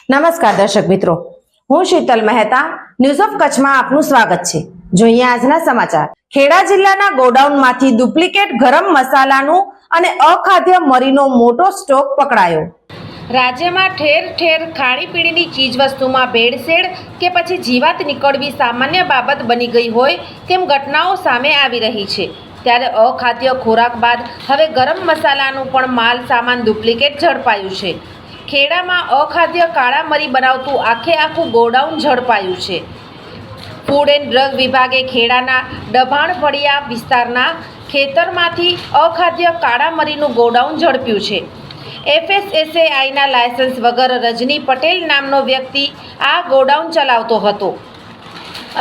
નમસ્કાર દર્શક મિત્રો, હું શીતલ મહેતા ન્યૂઝ ઓફ કચ્છમાં આપનું સ્વાગત છે। જોઈએ આજના સમાચાર। ખેડા જિલ્લાના ગોડાઉનમાંથી ડુપ્લિકેટ ગરમ મસાલાનું અને અખાદ્ય મરીનો મોટો સ્ટોક પકડાયો। રાજ્યમાં ઠેર ઠેર ખાણીપીણીની ચીજવસ્તુમાં ભેળસેળ કે પછી જીવાત નીકળવી સામાન્ય બાબત બની ગઈ હોય તેમ ઘટનાઓ સામે આવી રહી છે। ત્યારે અખાદ્ય ખોરાક બાદ હવે ગરમ મસાલાનું પણ માલ સામાન ડુપ્લિકેટ ઝડપાયું છે। ખેડામાં અખાદ્ય કાળા મરી બનાવતું આખું ગોડાઉન ઝડપાયું છે। ફૂડ એન્ડ ડ્રગ વિભાગે ખેડાના ડભાણ ફળિયા વિસ્તારના ખેતરમાંથી અખાદ્ય કાળા મરીનું ગોડાઉન ઝડપ્યું છે। FSSAIના લાયસન્સ વગર રજની પટેલ નામનો વ્યક્તિ આ ગોડાઉન ચલાવતો હતો।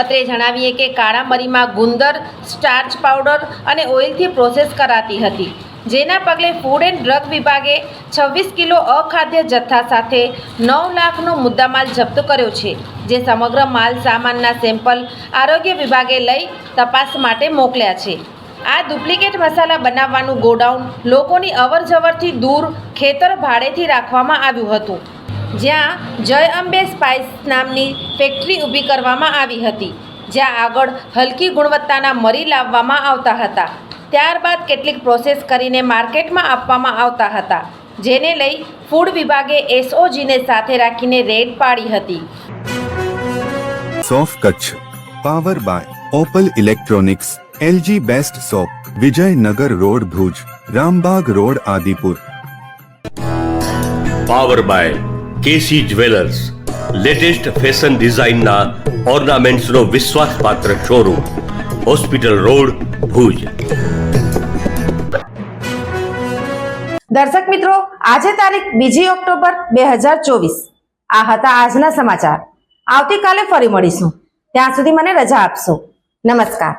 અત્રે જણાવીએ કે કાળા મરીમાં ગુંદર, સ્ટાર્ચ પાવડર અને ઓઇલથી પ્રોસેસ કરાતી હતી, જેના પગલે ફૂડ એન્ડ ડ્રગ વિભાગે 26 કિલો અખાદ્ય જથ્થા સાથે 9 લાખનો મુદ્દામાલ જપ્ત કર્યો છે, જે સમગ્ર માલ સામાનના સેમ્પલ આરોગ્ય વિભાગે લઈ તપાસ માટે મોકલ્યા છે। આ ડુપ્લિકેટ મસાલા બનાવવાનું ગોડાઉન લોકોની અવરજવરથી દૂર ખેતર ભાડેથી રાખવામાં આવ્યું હતું, જ્યાં જય અંબે સ્પાઇસ નામની ફેક્ટરી ઊભી કરવામાં આવી હતી, જ્યાં આગળ હલકી ગુણવત્તાના મરી લાવવામાં આવતા હતા, ત્યારબાદ કેટલીક પ્રોસેસ કરીને માર્કેટમાં આપવામાં આવતા હતા, જેને લઈ ફૂડ વિભાગે SOGને સાથે રાખીને રેડ પાડી હતી। સોફ Kutch power by Opal electronics, LG best shop, Vijaynagar road Bhuj, Rambag road Adipur. Power by KC jewellers, latest fashion ડિઝાઇનના ઓર્નામેન્ટ્સનો વિશ્વાસપાત્ર શોરૂમ, હોસ્પિટલ રોડ ભુજ। દર્શક મિત્રો, આજે તારીખ 2 ઓક્ટોબર 2024 આ હતા આજના સમાચાર। આવતીકાલે ફરી મળીશું, ત્યાં સુધી મને રજા આપશો। નમસ્કાર।